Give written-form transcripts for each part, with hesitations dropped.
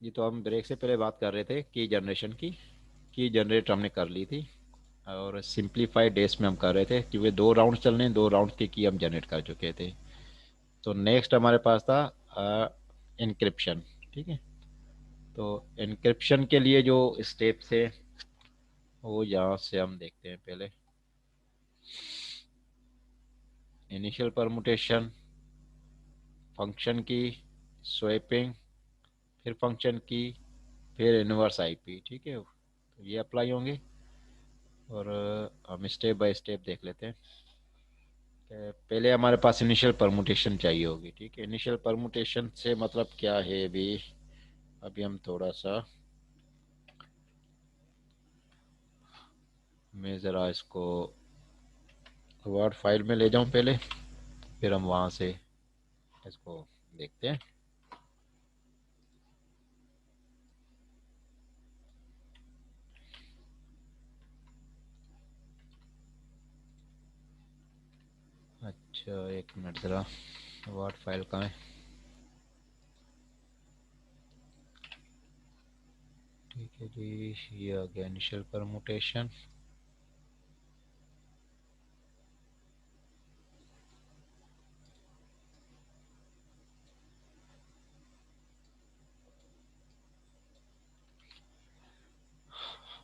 जी, तो हम ब्रेक से पहले बात कर रहे थे की जनरेशन की जनरेट हमने कर ली थी और सिंप्लीफाइड डेस में हम कर रहे थे क्योंकि 2 राउंड चलने हैं, 2 राउंड की हम जनरेट कर चुके थे। तो नेक्स्ट हमारे पास था इनक्रिप्शन। ठीक है, तो इनक्रिप्शन के लिए जो स्टेप्स है वो यहाँ से हम देखते हैं। पहले इनिशियल परमुटेशन, फंक्शन की, स्वैपिंग, फिर फंक्शन की, फिर इनवर्स आईपी। ठीक है, तो ये अप्लाई होंगे और हम स्टेप बाय स्टेप देख लेते हैं। पहले हमारे पास इनिशियल परमुटेशन चाहिए होगी। ठीक है, इनिशियल परमुटेशन से मतलब क्या है? अभी हम थोड़ा सा, मैं ज़रा इसको वर्ड फाइल में ले जाऊं पहले, फिर हम वहाँ से इसको देखते हैं। अच्छा, एक मिनट ज़रा, वर्ड फाइल कहाँ है? ठीक है जी, ये आ गया इनिशियल परमुटेशन।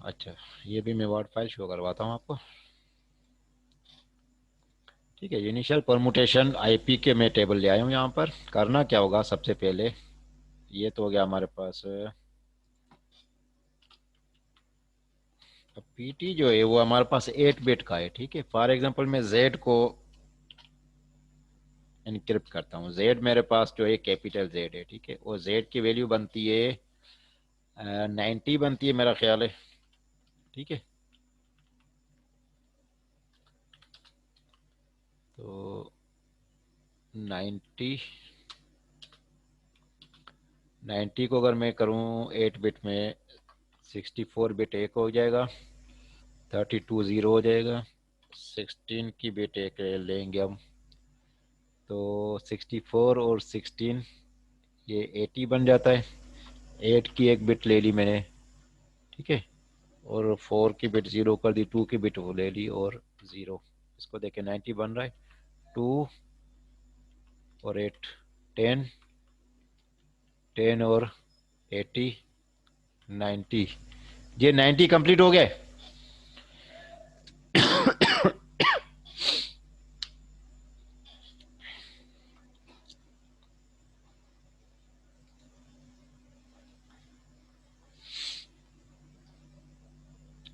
अच्छा, ये भी मैं वर्ड फाइल शो करवाता हूँ आपको। ठीक है, इनिशियल परमुटेशन आईपी के मैं टेबल ले आया हूँ। यहाँ पर करना क्या होगा, सबसे पहले ये तो हो गया हमारे पास। अब पीटी जो है वो हमारे पास 8 बिट का है। ठीक है, फॉर एग्जांपल मैं जेड को इनक्रिप्ट करता हूँ। जेड मेरे पास जो है कैपिटल जेड है। ठीक है, और जेड की वैल्यू बनती है 90 बनती है मेरा ख्याल है। ठीक है, तो 90 90 को अगर मैं करूँ 8 बिट में, 64 बिट एक हो जाएगा, 32 जीरो हो जाएगा, 16 की बिट एक लेंगे हम, तो 64 और 16 ये 80 बन जाता है। 8 की एक बिट ले ली मैंने। ठीक है, और 4 की बिट जीरो कर दी, 2 की बिट वो ले ली और जीरो। इसको देखे 90 बन रहा है। 2 और 8, 10, 10 और 80, 90। ये 90 कंप्लीट हो गया।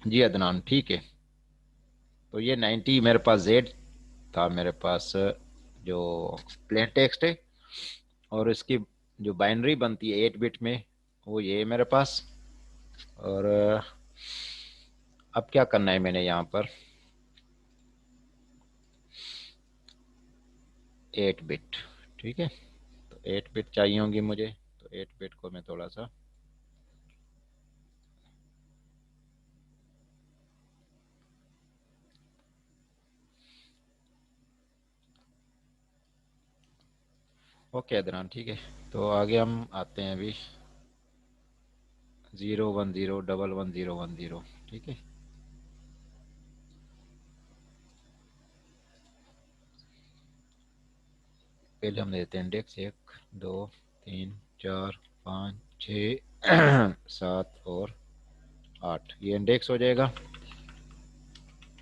जी अदनान, ठीक है। तो ये 90 मेरे पास जेड था, मेरे पास जो प्लेन टेक्स्ट है, और इसकी जो बाइनरी बनती है 8 बिट में वो ये है मेरे पास। और अब क्या करना है मैंने यहाँ पर? 8 बिट। ठीक है, तो 8 बिट चाहिए होंगी मुझे। तो 8 बिट को मैं थोड़ा सा, ओके अदनान, ठीक है। तो आगे हम आते हैं अभी। 010 11 010। ठीक है, पहले हम देते हैं इंडेक्स 1 2 3 4 5 6 7 और 8, ये इंडेक्स हो जाएगा।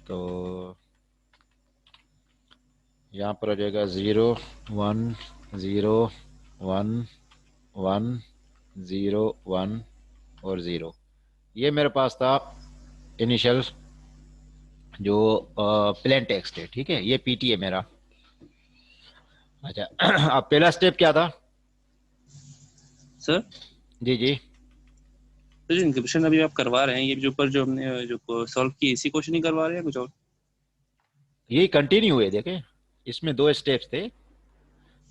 तो यहाँ पर हो जाएगा 0 1 0 1 1 0 1 और 0। ये मेरे पास था इनिशियल जो प्लेन टेक्स्ट है। ठीक है, ये पीटी है मेरा। अच्छा, अब पहला स्टेप क्या था? सर जी जी, जो इंक्रिप्शन अभी आप करवा रहे हैं, ये जो ऊपर जो हमने जो सॉल्व की, इसी क्वेश्चन ही करवा रहे हैं कुछ और? यही कंटिन्यू हुए। देखे, इसमें 2 स्टेप्स थे।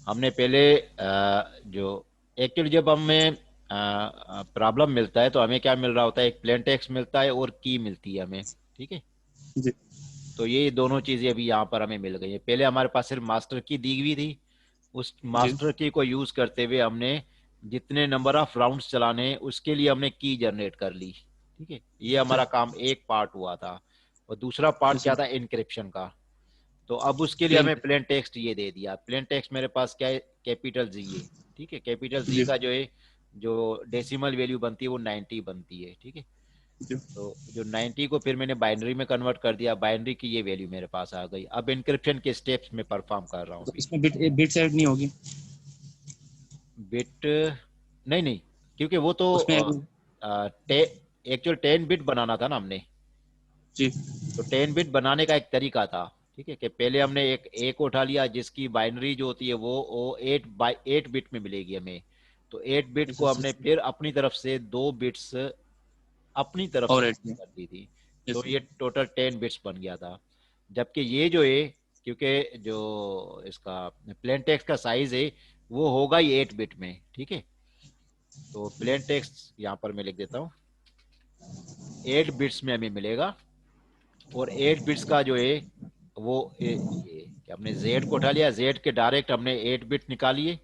हमने पहले जो एक्चुअली जब हमें प्रॉब्लम मिलता है तो हमें क्या मिल रहा होता है? एक प्लेन टेक्स्ट मिलता है और की मिलती है हमें। ठीक है, जी तो ये दोनों चीजें अभी यहाँ पर हमें मिल गई है। पहले हमारे पास सिर्फ मास्टर की दी हुई थी, उस जी मास्टर की को यूज करते हुए हमने जितने नंबर ऑफ राउंड्स चलाने हैं उसके लिए हमने की जनरेट कर ली। ठीक है, ये हमारा काम एक पार्ट हुआ था। और दूसरा पार्ट क्या था, इनक्रिप्शन का। तो अब उसके लिए प्लेन। हमें प्लेन टेक्स्ट ये दे दिया। प्लेन टेक्स्ट मेरे पास क्या है, कैपिटल जी है। ठीक है, कैपिटल जी जी का जो है, जो डेसिमल वैल्यू बनती है वो 90 बनती है। ठीक है, जी। तो जो 90 को फिर मैंने बाइनरी में कन्वर्ट कर दिया, बाइनरी की ये वैल्यू मेरे पास आ गई। अब इनक्रिप्शन के स्टेप्स में परफॉर्म कर रहा हूँ तो अभी। इसमें बिट सेट नहीं होगी बिट, नहीं नहीं, क्योंकि वो तो उसमें? एक्चुअल 10 बिट बनाना था ना हमने। जी तो 10 बिट बनाने का एक तरीका था। ठीक है, कि पहले हमने एक ए को उठा लिया जिसकी बाइनरी जो होती है वो 8 बिट में मिलेगी हमें। तो 8 बिट यस को यस हमने यस। फिर अपनी तरफ से 2 बिट्स अपनी तरफ से और एड कर दी थी। तो यस। ये टोटल 10 बिट्स बन गया था। जबकि ये जो है, क्योंकि जो इसका प्लेन टेक्स्ट का साइज है वो होगा ही 8 बिट में। ठीक है, तो प्लेन टेक्स्ट यहाँ पर मैं लिख देता हूँ, 8 बिट्स में हमें मिलेगा। और 8 बिट्स का जो है वो ये कि हमने जेड को उठा लिया, जेड के डायरेक्ट हमने 8 बिट निकालिए।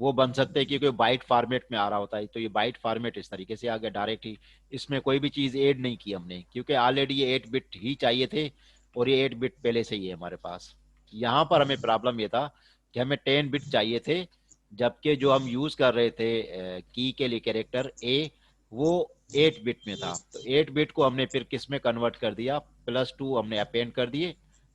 वो बन सकते हैं क्योंकि बाइट फॉर्मेट में आ रहा होता है। तो ये बाइट फॉर्मेट इस तरीके से आ गया डायरेक्ट ही। इसमें कोई भी चीज़ ऐड नहीं की हमने, क्योंकि ऑलरेडी ये 8 बिट ही चाहिए थे। और ये 8 बिट पहले से ही है हमारे पास। यहाँ पर हमें प्रॉब्लम ये था कि हमें 10 बिट चाहिए थे, जबकि जो हम यूज़ कर रहे थे की के लिए कैरेक्टर ए, वो 8 बिट में था। तो 8 बिट को हमने फिर किस में कन्वर्ट कर दिया, +2 हमने अपेंड कर दिए।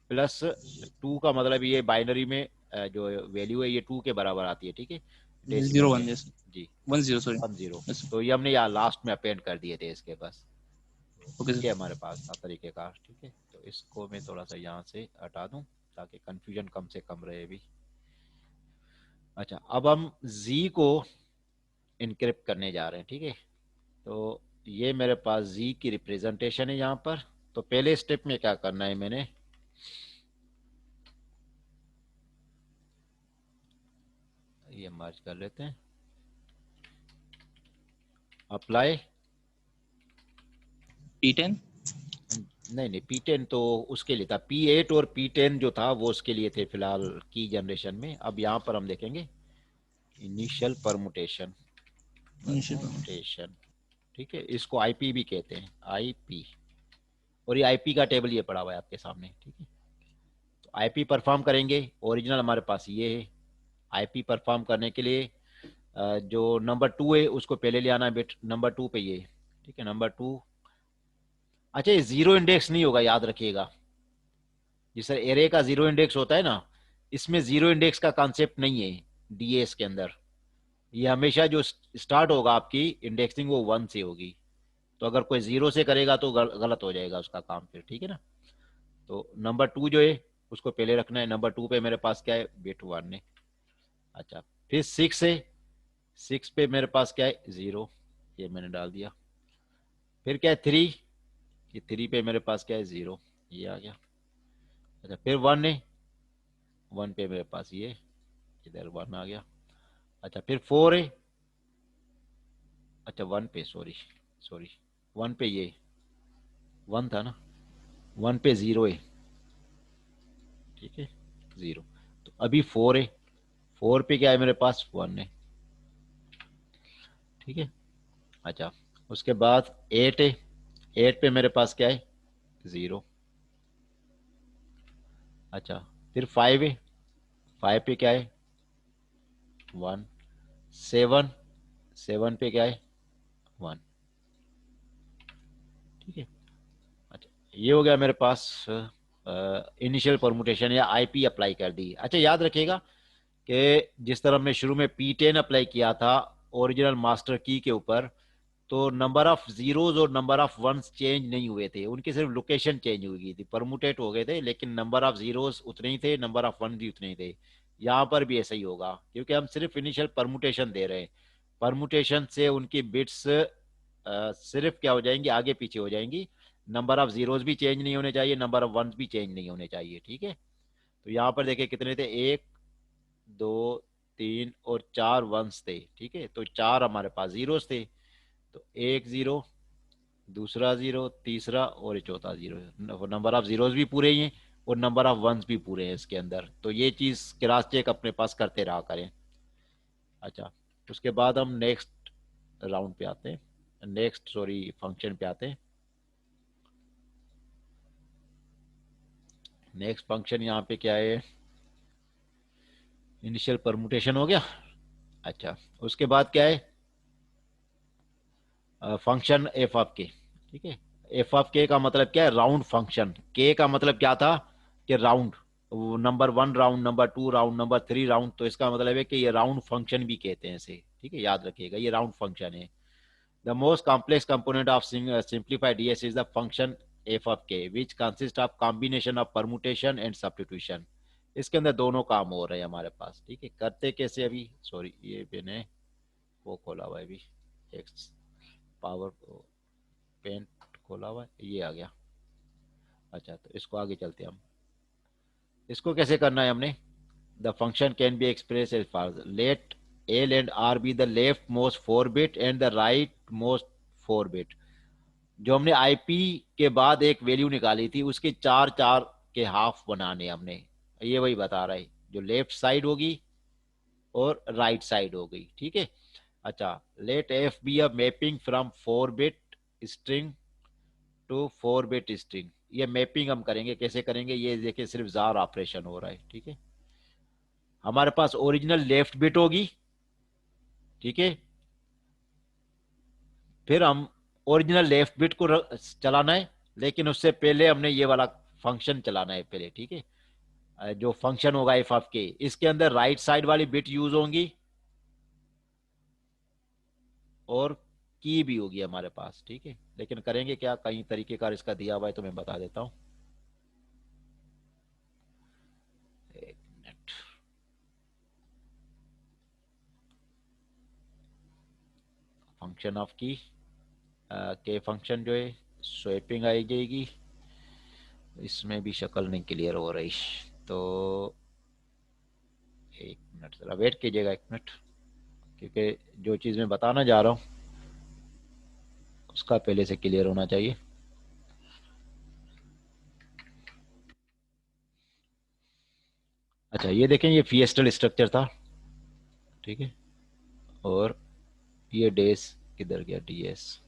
+2 का मतलब ये बाइनरी में जो वैल्यू है ये 2 के बराबर आती है। ठीक है, डेसिमल जीरो में। One yes. जी, 10 सॉरी। 10। यस। तो ये हमने यहाँ लास्ट में अपेंड कर दिए थे इसके बस। तो ओके ये सर। हमारे पास था तरीके का। ठीक है, तो इसको मैं थोड़ा सा यहाँ से हटा दूँ ताकि कंफ्यूजन कम से कम रहे अभी। अच्छा, अब हम जी को इनक्रिप्ट करने जा रहे हैं। ठीक है, तो ये मेरे पास जी की रिप्रेजेंटेशन है यहाँ पर। तो पहले स्टेप में क्या करना है, मैंने ये मर्ज कर लेते हैं, अप्लाई। P10। नहीं नहीं, P10 तो उसके लिए था, P8 और P10 जो था वो उसके लिए थे फिलहाल की जनरेशन में। अब यहाँ पर हम देखेंगे इनिशियल परमुटेशन। परमुटेशन, ठीक है, इसको आईपी भी कहते हैं, आईपी। और ये आईपी का टेबल ये पड़ा हुआ है आपके सामने। ठीक है, तो आईपी परफॉर्म करेंगे। ओरिजिनल हमारे पास ये है। आईपी परफॉर्म करने के लिए जो नंबर 2 है उसको पहले ले आना है बिट नंबर 2 पे ये। ठीक है, नंबर 2। अच्छा, ये जीरो इंडेक्स नहीं होगा, याद रखिएगा। जिस एरे का जीरो इंडेक्स होता है ना, इसमें जीरो इंडेक्स का कॉन्सेप्ट नहीं है डीएस के अंदर। ये हमेशा जो स्टार्ट होगा आपकी इंडेक्सिंग वो 1 से होगी। तो अगर कोई 0 से करेगा तो गलत हो जाएगा उसका काम फिर। ठीक है ना, तो नंबर 2 जो है उसको पहले रखना है। नंबर 2 पे मेरे पास क्या है, बिट 1 है। अच्छा, फिर 6 है। 6 पे मेरे पास क्या है, 0, ये मैंने डाल दिया। फिर क्या है, 3। ये 3 पे मेरे पास क्या है, 0, ये आ गया। अच्छा, फिर 1 है। 1 पे मेरे पास ये, इधर 1 आ गया। अच्छा, फिर 4 है। अच्छा, 1 पे, सॉरी सॉरी, 1 पे ये 1 था ना, 1 पे 0 है। ठीक है, 0। तो अभी 4 है। 4 पे क्या है मेरे पास, 1 है। ठीक है, अच्छा, उसके बाद 8 है। 8 पे मेरे पास क्या है, 0। अच्छा, फिर 5 है। 5 पे क्या है, 1। 7, 7 पे क्या है, 1। ठीक है, अच्छा, ये हो गया मेरे पास इनिशियल परमुटेशन या आईपी अप्लाई कर दी। अच्छा, याद रखिएगा कि जिस तरह हमने शुरू में P10 अप्लाई किया था ओरिजिनल मास्टर की के ऊपर, तो नंबर ऑफ जीरोज और नंबर ऑफ वंस चेंज नहीं हुए थे, उनकी सिर्फ लोकेशन चेंज हुई थी, परमुटेट हो गए थे, लेकिन नंबर ऑफ जीरोज उतने ही थे, नंबर ऑफ वन भी उतने ही थे। यहाँ पर भी ऐसा ही होगा, क्योंकि हम सिर्फ इनिशियल परमुटेशन दे रहे हैं। परमुटेशन से उनकी बिट्स सिर्फ क्या हो जाएंगी, आगे पीछे हो जाएंगी। नंबर ऑफ जीरोज भी चेंज नहीं होने चाहिए, नंबर ऑफ वंस भी चेंज नहीं होने चाहिए। ठीक है, तो यहाँ पर देखिए कितने थे, 1, 2, 3 और 4 वंस थे। ठीक है, तो 4 हमारे पास जीरोस थे। तो एक जीरो, दूसरा जीरो, तीसरा और ये चौथा जीरो। नंबर ऑफ जीरोस भी पूरे ही हैं और नंबर ऑफ वंस भी पूरे हैं इसके अंदर। तो ये चीज क्रॉस चेक अपने पास करते रहा करें। अच्छा, उसके बाद हम नेक्स्ट राउंड पे आते हैं, नेक्स्ट सॉरी फंक्शन पे आते हैं। नेक्स्ट फंक्शन यहाँ पे क्या है, इनिशियल परमुटेशन हो गया। अच्छा, उसके बाद क्या है, फंक्शन एफ ऑफ के। ठीक है, एफ ऑफ के का मतलब क्या है, राउंड फंक्शन। के का मतलब क्या था कि round, number one round, number two round, number three round, तो इसका मतलब है कि ये राउंड फंक्शन भी कहते हैं इसे। ठीक है, याद रखिएगा ये राउंड फंक्शन है। The most complex component of simplified ds is the function f of k which consists of combination of permutation and substitution। इसके अंदर दोनों काम हो रहे हैं हमारे पास। ठीक है, करते कैसे, अभी सॉरी ये मैंने वो खोला हुआ है अभी, एक्स पावर पेंट खोला हुआ है, ये आ गया। अच्छा, तो इसको आगे चलते हैं हम, इसको कैसे करना है हमने। The function can be express as follows, let L and R be the left most 4 bit and the right most 4 bit. जो हमने आईपी के बाद एक वैल्यू निकाली थी उसके चार चार के हाफ बनाने हमने, ये वही बता रहा है, जो लेफ्ट साइड होगी और राइट साइड हो गई। ठीक है, अच्छा, let F be a mapping from 4 bit string to 4 bit string. ये मैपिंग हम करेंगे, कैसे करेंगे ये देखिए, सिर्फ जार ऑपरेशन हो रहा है। ठीक है, हमारे पास ओरिजिनल लेफ्ट बिट होगी। ठीक है, फिर हम ओरिजिनल लेफ्ट बिट को चलाना है, लेकिन उससे पहले हमने ये वाला फंक्शन चलाना है पहले। ठीक है, जो फंक्शन होगा एफ ऑफ के, इसके अंदर राइट साइड वाली बिट यूज होंगी और की भी होगी हमारे पास। ठीक है, लेकिन करेंगे क्या, कई तरीके का इसका दिया हुआ है तो मैं बता देता हूं, एक मिनट। फंक्शन ऑफ की के फंक्शन जो है स्वैपिंग आई जाएगी, इसमें भी शक्ल नहीं क्लियर हो रही, तो एक मिनट जरा वेट कीजिएगा, एक मिनट, क्योंकि जो चीज़ मैं बताना जा रहा हूँ उसका पहले से क्लियर होना चाहिए। अच्छा, ये देखें, ये फिएस्टल स्ट्रक्चर था। ठीक है, और ये डेस किधर गया, डीएस।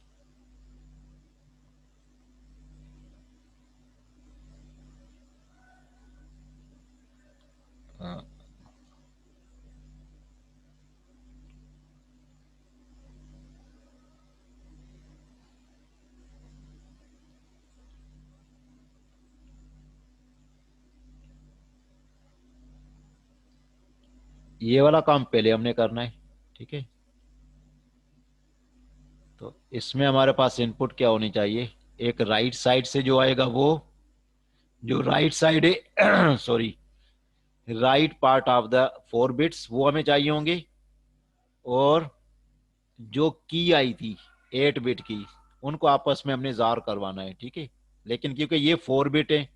ये वाला काम पहले हमने करना है। ठीक है, तो इसमें हमारे पास इनपुट क्या होनी चाहिए, एक राइट साइड से जो आएगा वो, जो राइट साइड है sorry, right part of the 4 bits वो हमें चाहिए होंगे, और जो की आई थी 8 बिट की, उनको आपस में हमने जार करवाना है। ठीक है, लेकिन क्योंकि ये 4 बिट है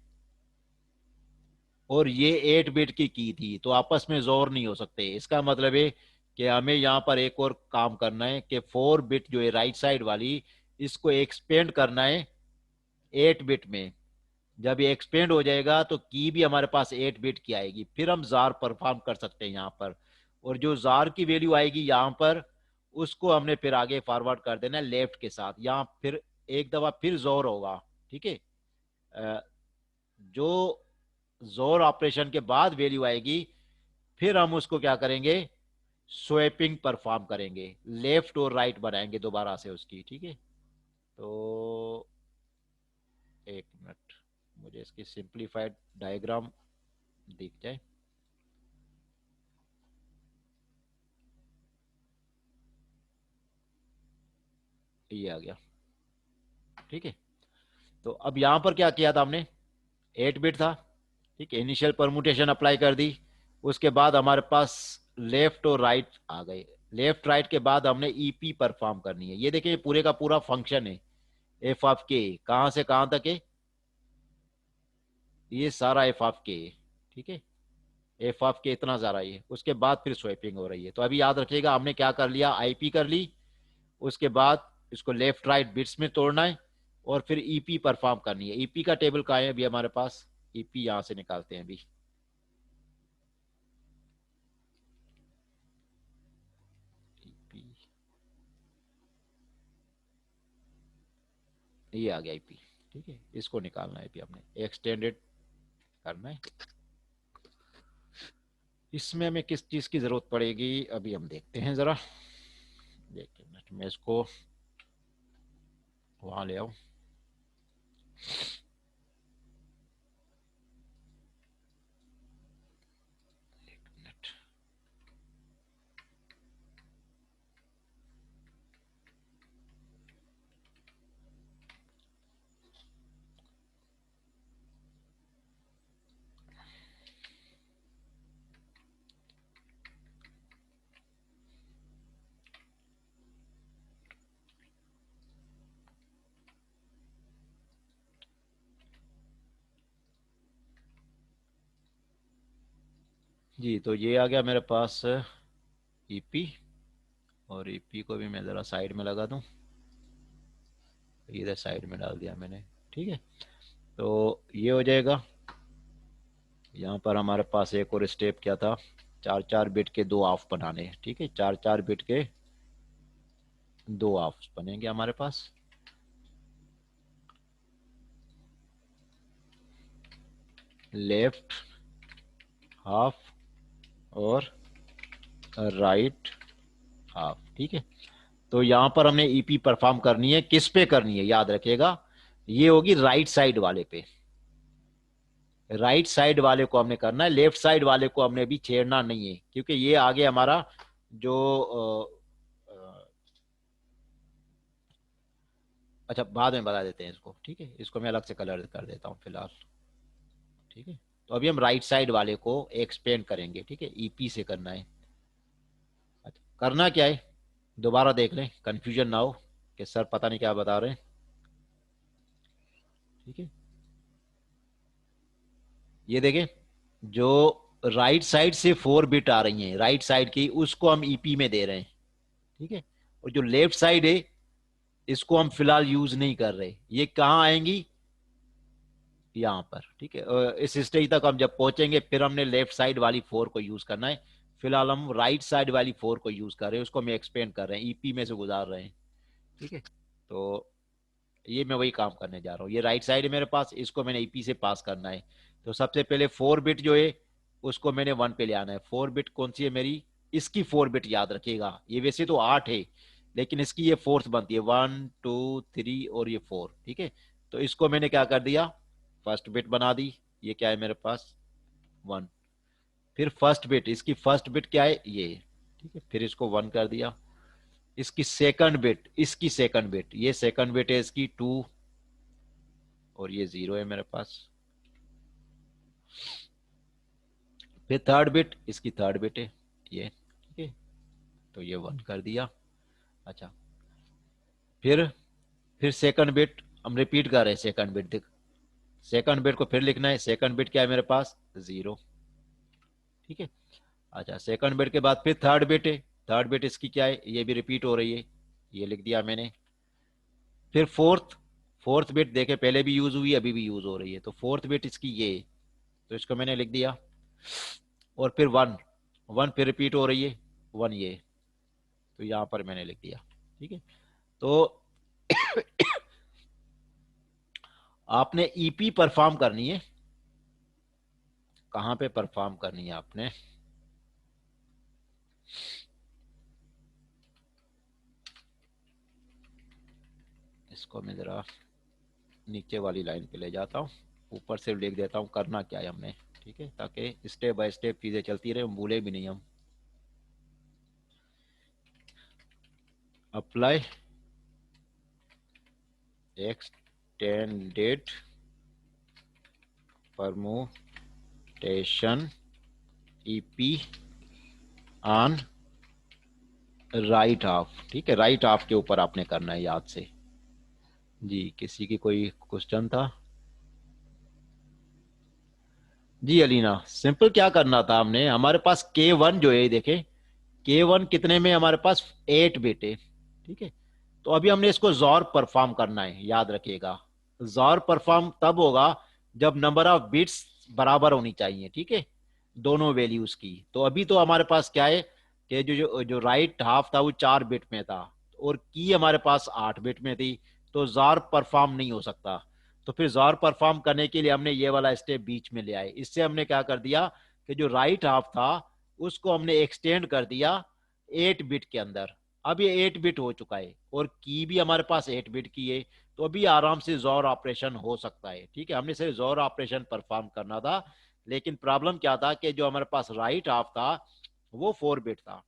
और ये 8 बिट की थी, तो आपस में जोर नहीं हो सकते। इसका मतलब है कि हमें यहाँ पर एक और काम करना है कि 4 बिट जो है राइट साइड वाली, इसको एक्सपेंड करना है 8 बिट में। जब ये एक्सपेंड हो जाएगा तो की भी हमारे पास 8 बिट की आएगी, फिर हम जार परफॉर्म कर सकते हैं यहाँ पर। और जो जार की वैल्यू आएगी यहाँ पर, उसको हमने फिर आगे फॉरवर्ड कर देना है लेफ्ट के साथ, यहाँ फिर एक दफा फिर जोर होगा। ठीक है, जो जोर ऑपरेशन के बाद वैल्यू आएगी, फिर हम उसको क्या करेंगे, स्वैपिंग परफॉर्म करेंगे, लेफ्ट और राइट बनाएंगे दोबारा से उसकी। ठीक है, तो एक मिनट, मुझे इसकी सिंप्लीफाइड डायग्राम दिख जाए, ये आ गया। ठीक है, तो अब यहां पर क्या किया था हमने, 8 बिट था। ठीक है, इनिशियल परमुटेशन अप्लाई कर दी, उसके बाद हमारे पास लेफ्ट और राइट आ गए। लेफ्ट राइट के बाद हमने ईपी परफॉर्म करनी है। ये देखिए पूरे का पूरा फंक्शन है एफ ऑफ के, कहां से कहां तक है, ये सारा एफ ऑफ के है। ठीक है, एफ ऑफ के इतना सारा ही है, उसके बाद फिर स्वैपिंग हो रही है। तो अभी याद रखिएगा हमने क्या कर लिया, आईपी कर ली, उसके बाद इसको लेफ्ट राइट बिट्स में तोड़ना है, और फिर ईपी परफॉर्म करनी है। ईपी का टेबल कहाँ है अभी हमारे पास, ईपी यहां से निकालते हैं अभी। ये आ गया आईपी, ठीक है। इसको निकालना है हमने एक्सटेंडेड करना है। इसमें हमें किस चीज की जरूरत पड़ेगी अभी हम देखते हैं जरा। देखिए मिनट में इसको वहां ले आओ। एक मिनट। जी तो ये आ गया मेरे पास ईपी, और ईपी को भी मैं ज़रा साइड में लगा दूं। इधर साइड में डाल दिया मैंने, ठीक है। तो ये हो जाएगा। यहाँ पर हमारे पास एक और स्टेप क्या था, 4 4 बिट के दो ऑफ बनाने हैं, ठीक है। 4 4 बिट के दो ऑफ बनेंगे हमारे पास। लेफ्ट हाफ और राइट हाफ, ठीक है। तो यहां पर हमने ईपी परफॉर्म करनी है, किस पे करनी है याद रखिएगा, ये होगी राइट साइड वाले पे। राइट साइड वाले को हमने करना है, लेफ्ट साइड वाले को हमने भी छेड़ना नहीं है, क्योंकि ये आगे हमारा जो अच्छा बाद में बता देते हैं इसको, ठीक है। इसको मैं अलग से कलर कर देता हूँ फिलहाल, ठीक है। तो अभी हम राइट साइड वाले को एक्सपेंड करेंगे, ठीक है। ईपी से करना है। अच्छा, करना क्या है दोबारा देख लें, कंफ्यूजन ना हो कि सर पता नहीं क्या बता रहे हैं, ठीक है। ये देखें, जो राइट साइड से 4 बिट आ रही हैं राइट साइड की, उसको हम ईपी में दे रहे हैं, ठीक है। और जो लेफ्ट साइड है इसको हम फिलहाल यूज नहीं कर रहे, ये कहाँ आएंगी, यहाँ पर, ठीक है। इस स्टेज तक हम जब पहुंचेंगे फिर हमने लेफ्ट साइड वाली 4 को यूज करना है। फिलहाल हम राइट साइड वाली 4 को यूज कर रहे हैं, उसको हम एक्सपेंड कर रहे हैं, ईपी में से गुजार रहे हैं, ठीक है। तो ये मैं वही काम करने जा रहा हूँ, ये राइट साइड है मेरे पास, इसको मैंने ईपी से पास करना है। तो सबसे पहले 4 बिट जो है उसको मैंने 1 पे ले आना है। 4 बिट कौन सी है मेरी, इसकी 4 बिट याद रखिएगा, ये वैसे तो 8 है लेकिन इसकी ये फोर्थ बनती है, 1 2 3 और ये 4, ठीक है। तो इसको मैंने क्या कर दिया, फर्स्ट बिट बना दी। ये क्या है मेरे पास 1। फिर फर्स्ट बिट, इसकी फर्स्ट बिट क्या है ये, ठीक है। फिर इसको 1 कर दिया। इसकी सेकंड बिट, इसकी सेकंड बिट, ये सेकंड बिट है इसकी 2, और ये 0 है मेरे पास। फिर थर्ड बिट, इसकी थर्ड बिट है ये, ठीक है। तो ये 1 कर दिया। अच्छा, फिर सेकंड बिट हम रिपीट कर रहे हैं, सेकंड बिट देख, सेकंड बिट को फिर लिखना है। सेकंड बिट क्या है मेरे पास 0, ठीक है। अच्छा, सेकंड बिट के बाद फिर थर्ड बिट है। थर्ड बिट इसकी क्या है, ये भी रिपीट हो रही है, ये लिख दिया मैंने। फिर फोर्थ, फोर्थ बिट देखे पहले भी यूज हुई अभी भी यूज हो रही है, तो फोर्थ बिट इसकी ये है, तो इसको मैंने लिख दिया। और फिर 1, 1 फिर रिपीट हो रही है, 1 ये, तो यहां पर मैंने लिख दिया, ठीक है। तो आपने ईपी परफॉर्म करनी है, कहां पे परफॉर्म करनी है आपने, इसको मैं जरा नीचे वाली लाइन पे ले जाता हूँ, ऊपर से लिख देता हूँ करना क्या है हमने, ठीक है, ताकि स्टेप बाय स्टेप चीजें चलती रहे, भूले भी नहीं हम। Apply extended permutation EP on right half, ठीक है। राइट हाफ के ऊपर आपने करना है याद से। जी किसी की कोई क्वेश्चन था, जी अलीना, सिंपल क्या करना था हमने, हमारे पास K1 जो है देखे, K1 कितने में हमारे पास 8 बिट है, ठीक है। तो अभी हमने इसको जॉर परफॉर्म करना है, याद रखिएगा। जॉर परफॉर्म तब होगा जब नंबर ऑफ बिट्स बराबर होनी चाहिए, ठीक है, दोनों वैल्यूज की। तो अभी तो हमारे पास क्या है कि जो जो, जो राइट हाफ था वो 4 बिट में था, और की हमारे पास 8 बिट में थी। तो जार परफॉर्म नहीं हो सकता। तो फिर जार परफॉर्म करने के लिए हमने ये वाला स्टेप बीच में ले आए। इससे हमने क्या कर दिया कि जो राइट हाफ था उसको हमने एक्सटेंड कर दिया 8 बिट के अंदर। अब ये 8 बिट हो चुका है और की भी हमारे पास 8 बिट की है, तो अभी आराम से जोर ऑपरेशन हो सकता है। ठीक है, हमने सिर्फ जोर ऑपरेशन परफॉर्म करना था, लेकिन प्रॉब्लम क्या था कि जो हमारे पास राइट हाफ था वो 4 बिट था,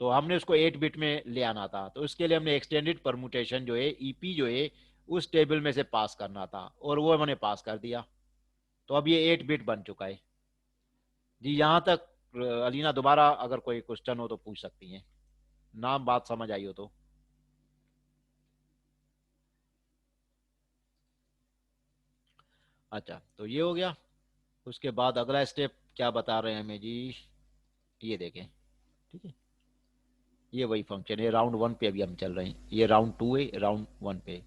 तो हमने उसको 8 बिट में ले आना था। तो उसके लिए हमने एक्सटेंडेड परमुटेशन जो है ईपी जो है उस टेबल में से पास करना था, और वो हमने पास कर दिया। तो अब ये 8 बिट बन चुका है जी। यहाँ तक अलीना दोबारा अगर कोई क्वेश्चन हो तो पूछ सकती हैं, नाम बात समझ आई हो तो। अच्छा, तो ये हो गया। उसके बाद अगला स्टेप क्या बता रहे हैं हमें जी, ये देखें। ठीक है, ये वही फंक्शन है, राउंड 1 पे अभी हम चल रहे हैं, ये राउंड 2 है, राउंड 1 पे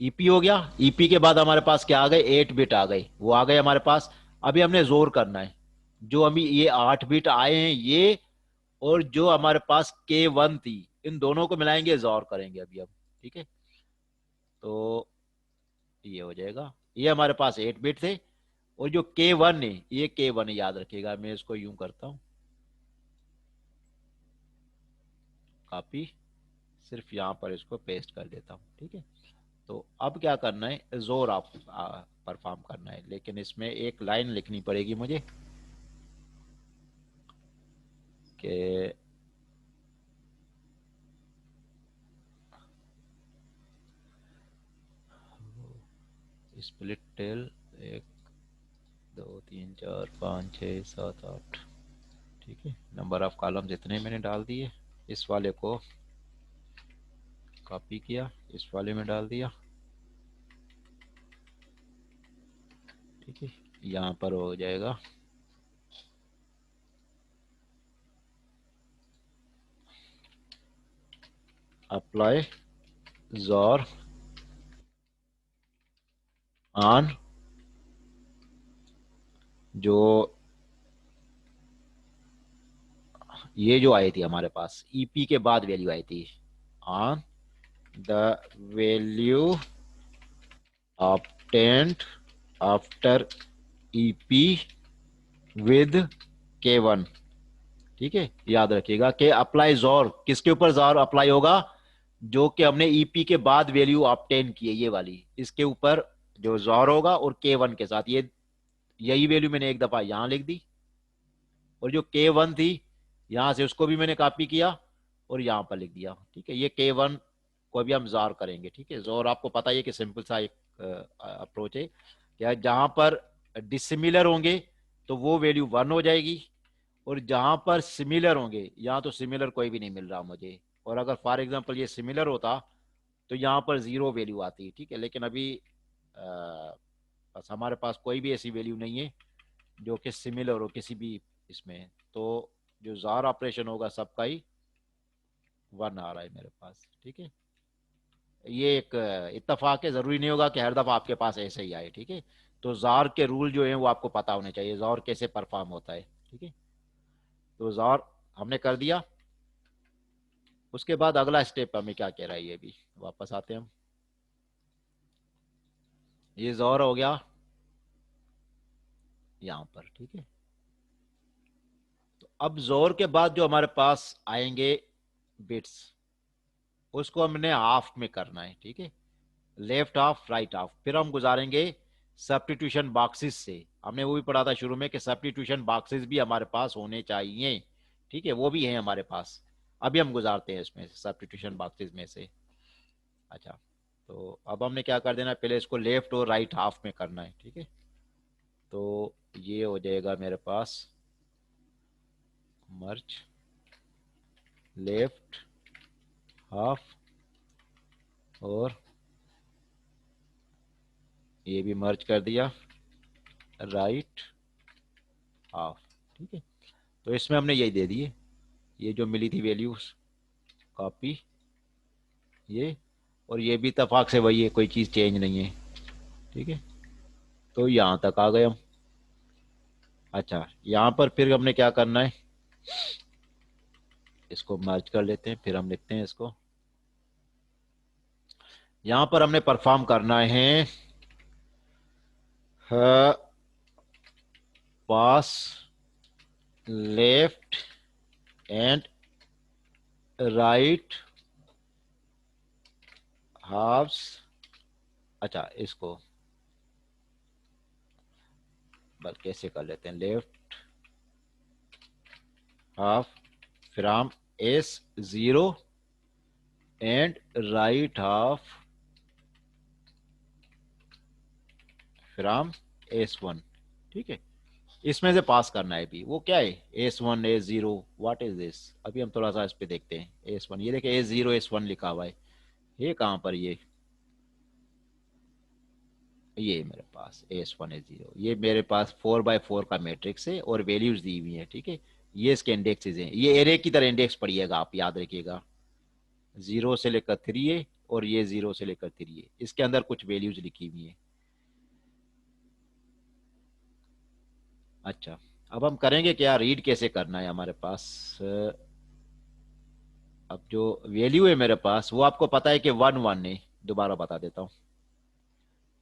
ईपी हो गया। ईपी के बाद हमारे पास क्या आ गए, 8 बिट आ गए, वो आ गए हमारे पास। अभी हमने जोर करना है, जो अभी ये 8 बिट आए हैं ये, और जो हमारे पास K1 थी, इन दोनों को मिलाएंगे, जोर करेंगे अभी हम। ठीक है, तो ये हो जाएगा, ये हमारे पास 8 बिट थे, और जो K1 है ये K1 है, याद रखिएगा। मैं इसको यूं करता हूं, कॉपी, सिर्फ यहां पर इसको पेस्ट कर देता हूं। ठीक है, तो अब क्या करना है, जोर आप परफॉर्म करना है, लेकिन इसमें एक लाइन लिखनी पड़ेगी मुझे कि स्प्लिट टेल 1 2 3 4 5 6 7 8। ठीक है, नंबर ऑफ कॉलम्स इतने मैंने डाल दिए, इस वाले को कॉपी किया, इस वाले में डाल दिया। ठीक है, यहाँ पर हो जाएगा अप्लाई जोर ऑन, जो ये जो आई थी हमारे पास ईपी के बाद वैल्यू आई थी, on the value obtained after EP with K1। ठीक है, याद रखिएगा कि अप्लाई जोर किसके ऊपर जोर अप्लाई होगा, जो कि हमने ईपी के बाद वैल्यू ऑब्टेन की है ये वाली, इसके ऊपर जो जोर होगा, और K1 के साथ ये, यही वैल्यू मैंने एक दफा यहां लिख दी, और जो K1 थी यहां से उसको भी मैंने कॉपी किया और यहां पर लिख दिया। ठीक है, ये K1 को भी हम जोर करेंगे। ठीक है, जोर आपको पता ही है कि सिंपल सा एक अप्रोच है, क्या जहां पर डिसिमिलर होंगे तो वो वैल्यू 1 हो जाएगी, और जहां पर सिमिलर होंगे, यहाँ तो सिमिलर कोई भी नहीं मिल रहा मुझे, और अगर फॉर एग्जांपल ये सिमिलर होता तो यहाँ पर 0 वैल्यू आती। ठीक है, लेकिन अभी बस हमारे पास कोई भी ऐसी वैल्यू नहीं है जो कि सिमिलर हो किसी भी इसमें, तो जो जार ऑपरेशन होगा सबका ही 1 आ रहा है मेरे पास। ठीक है, ये एक इत्तेफाक है, जरूरी नहीं होगा कि हर दफा आपके पास ऐसे ही आए। ठीक है, तो जार के रूल जो है वो आपको पता होने चाहिए, जार कैसे परफॉर्म होता है। ठीक है, तो जार हमने कर दिया। उसके बाद अगला स्टेप हमें क्या कह रहा है, ये भी वापस आते हैं हम। ये जोर हो गया यहां पर। ठीक है, तो अब जोर के बाद जो हमारे पास आएंगे बिट्स, उसको हमने हाफ में करना है। ठीक है, लेफ्ट हाफ राइट हाफ, फिर हम गुजारेंगे सब्स्टिट्यूशन बॉक्सेस से। हमने वो भी पढ़ा था शुरू में कि सब्स्टिट्यूशन बॉक्सेस भी हमारे पास होने चाहिए। ठीक है, वो भी है हमारे पास, अभी हम गुजारते हैं इसमें सब्स्टिट्यूशन बॉक्सेस में से। अच्छा, तो अब हमने क्या कर देना है, पहले इसको लेफ्ट और राइट हाफ में करना है। ठीक है, तो ये हो जाएगा मेरे पास मर्ज लेफ्ट हाफ, और ये भी मर्ज कर दिया राइट हाफ। ठीक है, तो इसमें हमने यही दे दिए, ये जो मिली थी वैल्यूज, कॉपी, ये, और ये भी इत्तेफाक से वही है, कोई चीज़ चेंज नहीं है। ठीक है, तो यहाँ तक आ गए हम। अच्छा, यहाँ पर फिर हमने क्या करना है, इसको मर्ज कर लेते हैं, फिर हम लिखते हैं इसको, यहां पर हमने परफॉर्म करना है पास लेफ्ट एंड राइट हाफ्स। अच्छा, इसको बस कैसे कर लेते हैं, left half from S0 and right half from S1। ठीक है, इसमें से पास करना है। भी वो क्या है, S1 S0, what is this. अभी हम थोड़ा सा इस पे देखते हैं। S1, ये देखिए S0 S1 लिखा हुआ है। ये कहाँ पर, ये मेरे पास S1 S0, ये मेरे पास 4x4 का मैट्रिक्स है और वैल्यूज दी हुई है। ठीक है, ये इसके इंडेक्सेस हैं। ये एरे की तरह इंडेक्स पढ़िएगा आप, याद रखिएगा। 0 से लेकर 3 है और ये 0 से लेकर 3 है। इसके अंदर कुछ वैल्यूज लिखी हुई है। अच्छा, अब हम करेंगे क्या, रीड कैसे करना है हमारे पास। अब जो वैल्यू है मेरे पास, वो आपको पता है कि 1 1 है। दोबारा बता देता हूँ,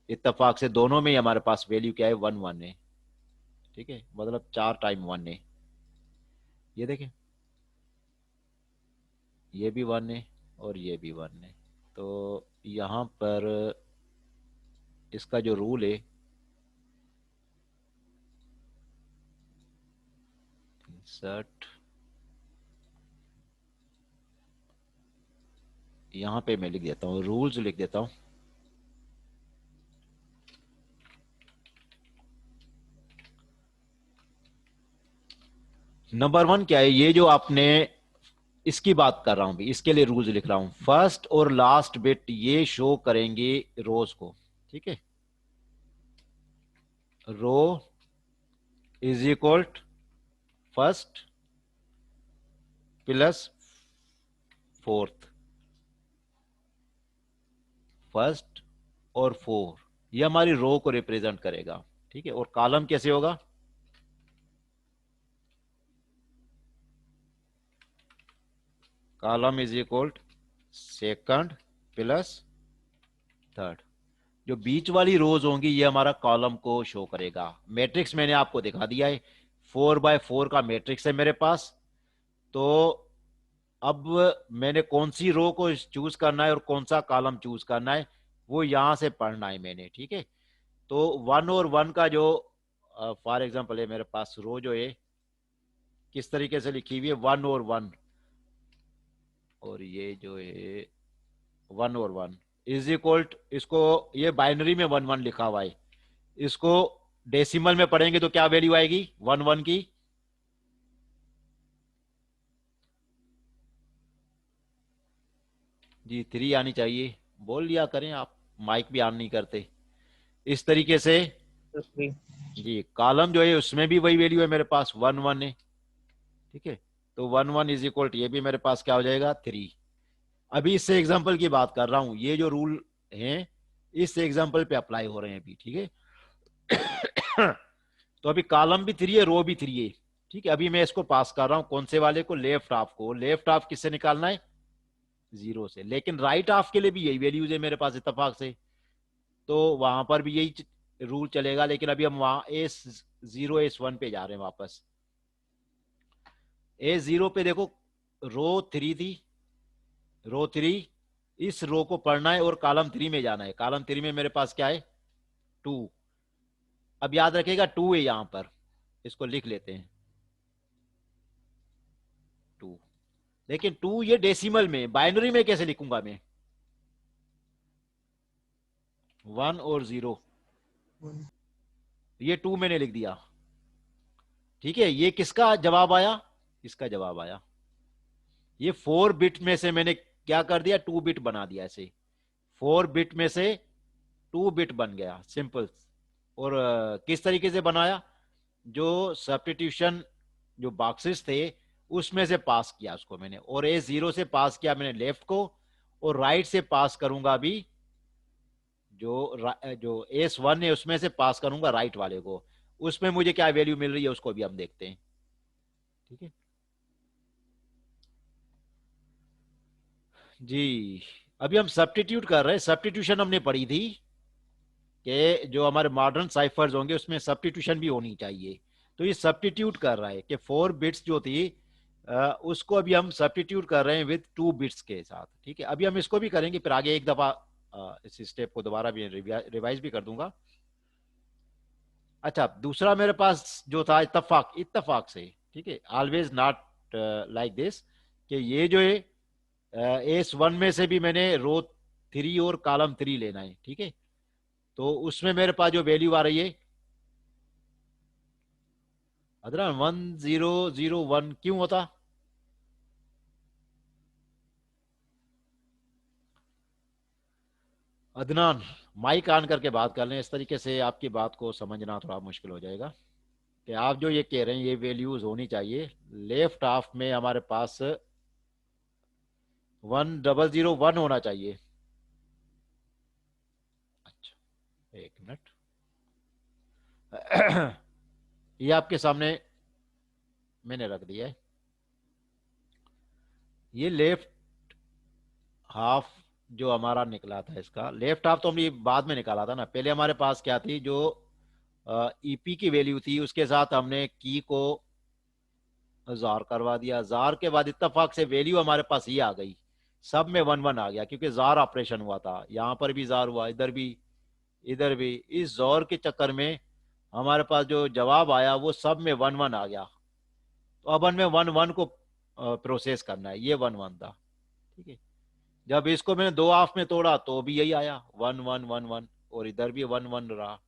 इत्तेफाक से दोनों में ही हमारे पास वैल्यू क्या है, 1 1 है। ठीक है, मतलब 4 टाइम 1 है। ये देखें, ये भी 1 है और ये भी 1 है। तो यहाँ पर इसका जो रूल है, इंसर्ट, यहाँ पे मैं लिख देता हूँ, रूल्स लिख देता हूँ। नंबर 1 क्या है, ये जो आपने, इसकी बात कर रहा हूं भी, इसके लिए रूल्स लिख रहा हूं। फर्स्ट और लास्ट बिट ये शो करेंगे रोज को। ठीक है, row is equal first plus fourth, first और 4, ये हमारी रो को रिप्रेजेंट करेगा। ठीक है, और कॉलम कैसे होगा, column is equal second plus third. जो बीच वाली रोज होंगी ये हमारा कॉलम को शो करेगा। मैट्रिक्स मैंने आपको दिखा दिया है, 4x4 का मैट्रिक्स है मेरे पास। तो अब मैंने कौन सी रो को चूज करना है और कौन सा कॉलम चूज करना है, वो यहां से पढ़ना है मैंने। ठीक है, तो 1 और 1 का जो फॉर एग्जांपल है मेरे पास, रो जो है किस तरीके से लिखी हुई है, 1 और 1, और ये जो है 1 और 1 इज इक्वल, इसको ये बाइनरी में 1 1 लिखा हुआ है, इसको डेसिमल में पढ़ेंगे तो क्या वैल्यू आएगी 1 1 की, जी 3 आनी चाहिए। बोल लिया करें आप, माइक भी ऑन नहीं करते। इस तरीके से ओके। जी, कॉलम जो है उसमें भी वही वैल्यू है मेरे पास, 1 1 है। ठीक है, तो 1 1 इज इक्वल, ये भी मेरे पास क्या हो जाएगा 3। अभी इससे एग्जाम्पल की बात कर रहा हूं, ये जो रूल हैं इस एग्जाम्पल पे अप्लाई हो रहे हैं अभी। ठीक है, तो अभी कॉलम भी 3 है, रो भी 3 है। ठीक है, अभी मैं इसको पास कर रहा हूं कौन से वाले को, लेफ्ट हाफ को। लेफ्ट हाफ किससे निकालना है, 0 से। लेकिन राइट हाफ के लिए भी यही वैल्यूज है मेरे पास इत्तेफाक से, तो वहां पर भी यही रूल चलेगा। लेकिन अभी हम वहां S0 S1 पे जा रहे हैं वापस। A0 पे देखो, रो 3 थी, रो 3, इस रो को पढ़ना है और कॉलम 3 में जाना है। कॉलम 3 में मेरे पास क्या है, 2। अब याद रखेगा 2 है यहां पर, इसको लिख लेते हैं 2। लेकिन 2 ये डेसिमल में, बाइनरी में कैसे लिखूंगा मैं, 1 और 0, ये 2 मैंने लिख दिया। ठीक है, ये किसका जवाब आया, इसका जवाब आया। ये 4 बिट में से मैंने क्या कर दिया, 2 बिट बना दिया ऐसे। 4 बिट में से 2 बिट बन गया, सिंपल। और किस तरीके से बनाया, जो सब्स्टिट्यूशन जो बॉक्सेस थे उसमें से पास किया उसको मैंने, और A0 से पास किया मैंने लेफ्ट को, और राइट से पास करूंगा अभी, जो S1 है उसमें से पास करूंगा राइट वाले को। उसमें मुझे क्या वैल्यू मिल रही है उसको भी हम देखते हैं। ठीक है जी, अभी हम सब्स्टिट्यूट कर रहे हैं। सब्स्टिट्यूशन हमने पढ़ी थी कि जो हमारे मॉडर्न साइफर्स होंगे उसमें सब्स्टिट्यूशन भी होनी चाहिए। तो ये सब्स्टिट्यूट कर रहा है कि 4 बिट्स जो थी उसको अभी हम सब्स्टिट्यूट कर रहे हैं विद 2 बिट्स के साथ। ठीक है, अभी हम इसको भी करेंगे, फिर आगे एक दफा इस स्टेप को दोबारा भी रिवाइज भी कर दूंगा। अच्छा, दूसरा मेरे पास जो था इत्तफाक, इत्तफाक से, ठीक है, ऑलवेज नॉट लाइक दिस, कि ये जो है S1 में से भी मैंने रो 3 और कॉलम 3 लेना है। ठीक है, तो उसमें मेरे पास जो वैल्यू आ रही है अदनान 1001 क्यों होता? अदनान, माइक ऑन करके बात कर लें, इस तरीके से आपकी बात को समझना थोड़ा मुश्किल हो जाएगा। कि आप जो ये कह रहे हैं ये वैल्यूज होनी चाहिए। लेफ्ट हाफ में हमारे पास 1001 होना चाहिए। अच्छा, एक मिनट। ये आपके सामने मैंने रख दिया है। ये लेफ्ट हाफ जो हमारा निकला था, इसका लेफ्ट हाफ तो हमने बाद में निकाला था ना। पहले हमारे पास क्या थी, जो ईपी की वैल्यू थी उसके साथ हमने की को जार करवा दिया। जार के बाद इत्तेफाक से वैल्यू हमारे पास ये आ गई, सब में 11 आ गया, क्योंकि जार ऑपरेशन हुआ था। यहां पर भी जार हुआ, इधर भी, इधर भी। इस जोर के चक्कर में हमारे पास जो जवाब आया वो सब में 11 आ गया। तो अब हमें 11 को प्रोसेस करना है। ये 11 था। ठीक है, जब इसको मैंने दो हाफ में तोड़ा तो भी यही आया, 1111, और इधर भी 11 रहा।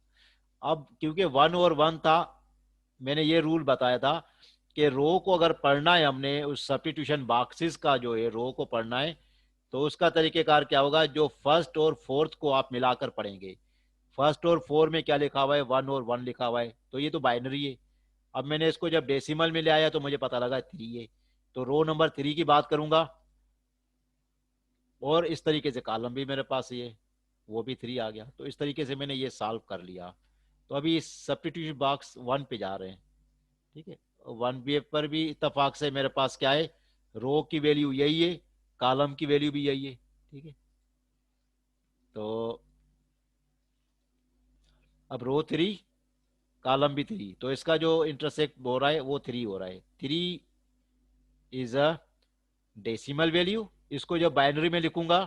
अब क्योंकि 1 और 1 था, मैंने ये रूल बताया था कि रो को अगर पढ़ना है हमने, उस सब्स्टिट्यूशन बॉक्सेस का जो है रो को पढ़ना है, तो उसका तरीकेकार क्या होगा, जो फर्स्ट और फोर्थ को आप मिलाकर पढ़ेंगे। फर्स्ट और 4 में क्या लिखा हुआ है, 1 और 1 लिखा हुआ है, तो ये तो बाइनरी है। अब मैंने इसको जब डेसिमल में ले आया तो मुझे पता लगा 3 है। तो रो नंबर 3 की बात करूंगा, और इस तरीके से कॉलम भी मेरे पास ये, वो भी 3 आ गया। तो इस तरीके से मैंने ये सॉल्व कर लिया। तो अभी इस सब्स्टिट्यूशन बॉक्स 1 पे जा रहे हैं। ठीक है, 1 पर भी इत्तेफाक से मेरे पास क्या है, रो की वैल्यू यही है, कॉलम की वैल्यू भी यही है। ठीक है, तो अब रो 3, कॉलम भी 3, तो इसका जो इंटरसेक्ट हो रहा है वो 3 हो रहा है। 3 इज अ डेसिमल वैल्यू। इसको जब बाइनरी में लिखूंगा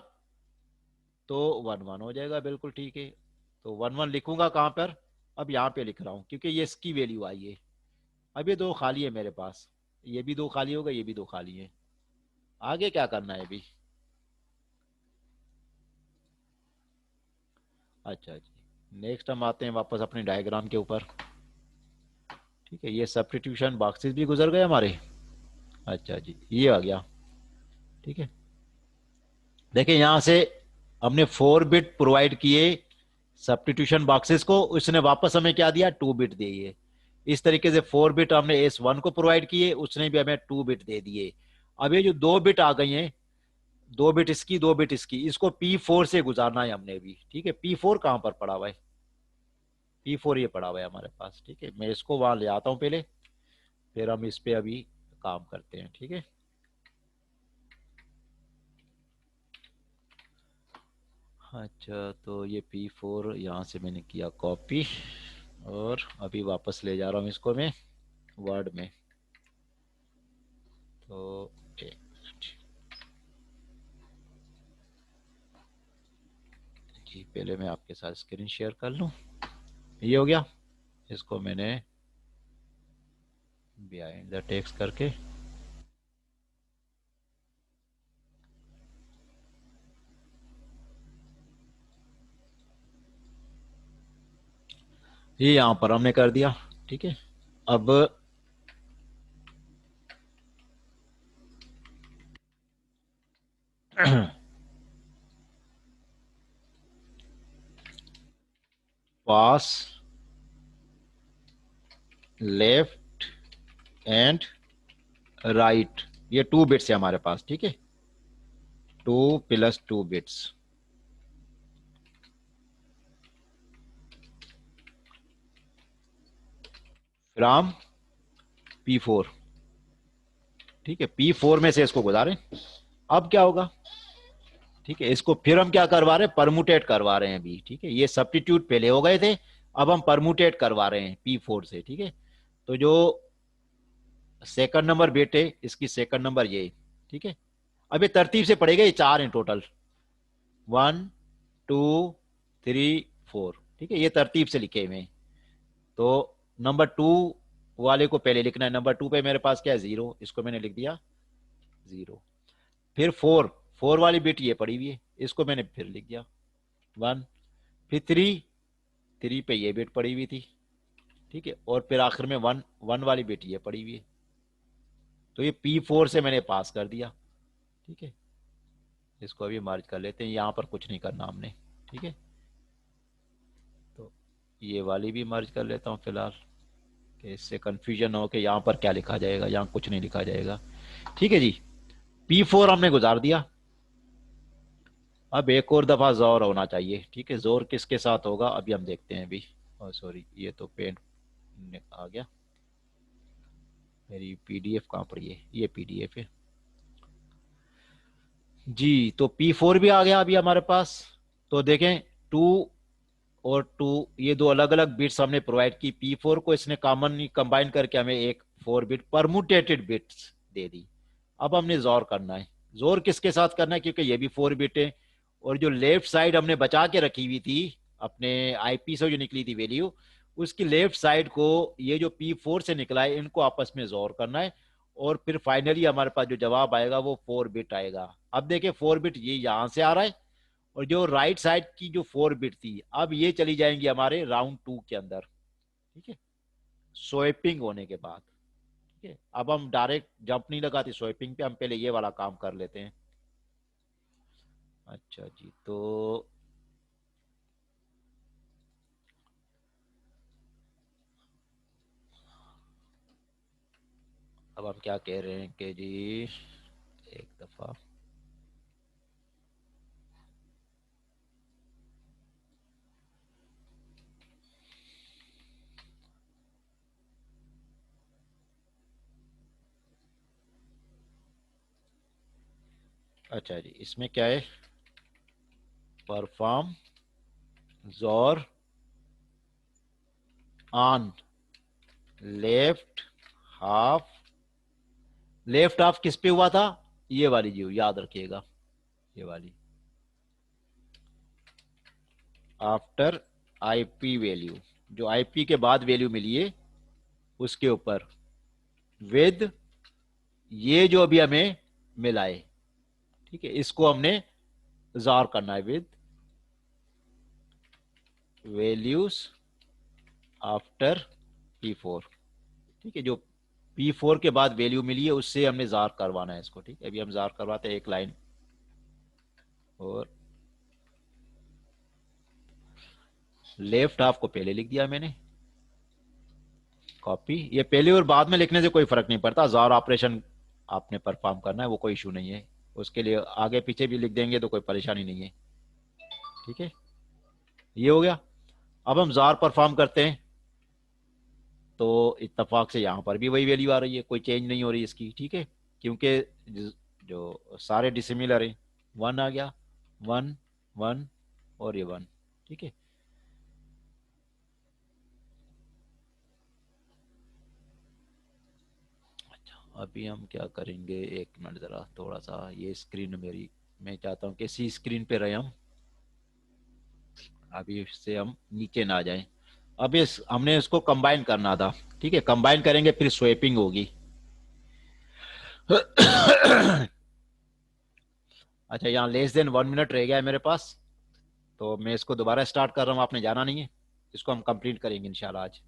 तो 11 हो जाएगा, बिल्कुल ठीक है। तो 11 लिखूंगा कहां पर, अब यहाँ पे लिख रहा हूं, क्योंकि ये इसकी वैल्यू आई है। अब ये दो खाली है मेरे पास, ये भी दो खाली होगा, ये भी दो खाली है। आगे क्या करना है अभी? अच्छा जी, नेक्स्ट हम आते हैं वापस अपने डायग्राम के ऊपर। ठीक है, ये सब्स्टिट्यूशन बॉक्सेस भी गुजर गए हमारे। अच्छा जी, ये आ गया। ठीक है, देखिए यहां से हमने 4 बिट प्रोवाइड किए सब्स्टिट्यूशन बॉक्सेस को, उसने वापस हमें क्या दिया, 2 बिट दिए। इस तरीके से 4 बिट हमने S1 को प्रोवाइड किए, उसने भी हमें 2 बिट दे दिए। अब ये जो 2 बिट आ गई हैं, 2 बिट इसकी, 2 बिट इसकी, इसको P4 से गुजारना है हमने भी। ठीक है, P4 कहां पर पड़ा हुआ है, P4 ये पड़ा हुआ है हमारे पास। ठीक है, मैं इसको वहां ले आता हूं पहले, फिर हम इस पे अभी काम करते हैं। ठीक है, अच्छा, तो ये P4 यहाँ से मैंने किया कॉपी, और अभी वापस ले जा रहा हूँ इसको मैं वर्ड में। तो एक मिनट जी, पहले मैं आपके साथ स्क्रीन शेयर कर लूँ। ये हो गया, इसको मैंने बिहाइंड द टेक्स्ट करके, ये यहाँ पर हमने कर दिया। ठीक है, अब पास, लेफ्ट एंड राइट, ये 2 बिट्स है हमारे पास। ठीक है, 2 + 2 बिट्स फ्रॉम P4। ठीक है, P4 में से इसको गुजारें। अब क्या होगा, ठीक है, इसको फिर हम क्या करवा रहे हैं, परमुटेट करवा रहे हैं अभी। ठीक है, ये सब्स्टिट्यूट पहले हो गए थे, अब हम परमुटेट करवा रहे हैं P4 से। ठीक है, तो जो सेकंड नंबर बिट है, इसकी सेकंड नंबर ये। ठीक है, अब ये तरतीब से पड़ेगा, ये चार हैं टोटल, 1 2 3 4। ठीक है, ये तरतीब से लिखे हुए हैं। तो नंबर 2 वाले को पहले लिखना है। नंबर 2 पे मेरे पास क्या है, 0, इसको मैंने लिख दिया 0। फिर 4, 4 वाली बिट ये पड़ी हुई है, इसको मैंने फिर लिख दिया 1। फिर 3, 3 पे ये बिट पड़ी हुई थी। ठीक है, और फिर आखिर में 1, 1 वाली बिट ये पड़ी हुई है। तो ये P4 से मैंने पास कर दिया। ठीक है, इसको अभी मर्ज कर लेते हैं, यहां पर कुछ नहीं करना हमने। ठीक है, तो ये वाली भी मर्ज कर लेता हूं फिलहाल, कि इससे कंफ्यूजन हो कि यहां पर क्या लिखा जाएगा, यहां कुछ नहीं लिखा जाएगा। ठीक है जी, P4 हमने गुजार दिया। अब एक और दफा जोर होना चाहिए। ठीक है, जोर किसके साथ होगा अभी हम देखते हैं अभी। सॉरी, ये तो पेंट आ गया, मेरी पीडीएफ कहाँ पड़ी है, ये पीडीएफ है जी। तो P4 भी आ गया अभी हमारे पास। तो देखें, 2 और 2, ये दो अलग अलग बिट्स हमने प्रोवाइड की। P4 को इसने कॉमन कंबाइन करके हमें एक 4 बिट परमुटेटेड बिट्स दे दी। अब हमने जोर करना है। जोर किसके साथ करना है, क्योंकि ये भी 4 बिट है, और जो लेफ्ट साइड हमने बचा के रखी हुई थी अपने आईपी से जो निकली थी वैल्यू, उसकी लेफ्ट साइड को ये जो P4 से निकला है इनको आपस में जोर करना है। और फिर फाइनली हमारे पास जो जवाब आएगा वो 4 बिट आएगा। अब देखिए 4 बिट ये यहां से आ रहा है, और जो राइट साइड की जो 4 बिट थी अब ये चली जाएंगी हमारे राउंड 2 के अंदर। ठीक है, स्वैपिंग होने के बाद। ठीक है, अब हम डायरेक्ट जंप नहीं लगाते स्वैपिंग पे, हम पहले ये वाला काम कर लेते हैं। अच्छा जी, तो अब हम क्या कह रहे हैं कि जी, एक दफा अच्छा जी, इसमें क्या है, परफॉर्म जोर on left half. Left half किस पे हुआ था, ये वाली जी, याद रखिएगा, ये वाली आफ्टर आईपी वैल्यू, जो आईपी के बाद वैल्यू मिली है उसके ऊपर, विद ये जो अभी हमें मिला है। ठीक है, इसको हमने जार करना है, विद वैल्यूज आफ्टर P4। ठीक है, जो P4 के बाद वैल्यू मिली है उससे हमने जार करवाना है इसको। ठीक है, अभी हम जार करवाते हैं एक लाइन और। लेफ्ट हाफ को पहले लिख दिया मैंने, कॉपी। ये पहले और बाद में लिखने से कोई फर्क नहीं पड़ता, जार ऑपरेशन आपने परफॉर्म करना है, वो कोई इशू नहीं है। उसके लिए आगे पीछे भी लिख देंगे तो कोई परेशानी नहीं है। ठीक है, ये हो गया। अब हम जार परफॉर्म करते हैं, तो इत्तेफाक से यहां पर भी वही वैल्यू आ रही है, कोई चेंज नहीं हो रही इसकी। ठीक है, क्योंकि जो सारे डिसिमिलर हैं, 1 आ गया, 1 1 और ये 1। ठीक है, अच्छा अभी हम क्या करेंगे, एक मिनट जरा, थोड़ा सा ये स्क्रीन मेरी, मैं चाहता हूँ कि इसी स्क्रीन पे रहे हम, अभी इससे हम नीचे ना जाएं। अब इस हमने इसको कंबाइन करना था। ठीक है, कंबाइन करेंगे फिर स्वेपिंग होगी। अच्छा, यहाँ लेस देन 1 मिनट रह गया है मेरे पास, तो मैं इसको दोबारा स्टार्ट कर रहा हूँ, आपने जाना नहीं है। इसको हम कंप्लीट करेंगे इंशाल्लाह आज।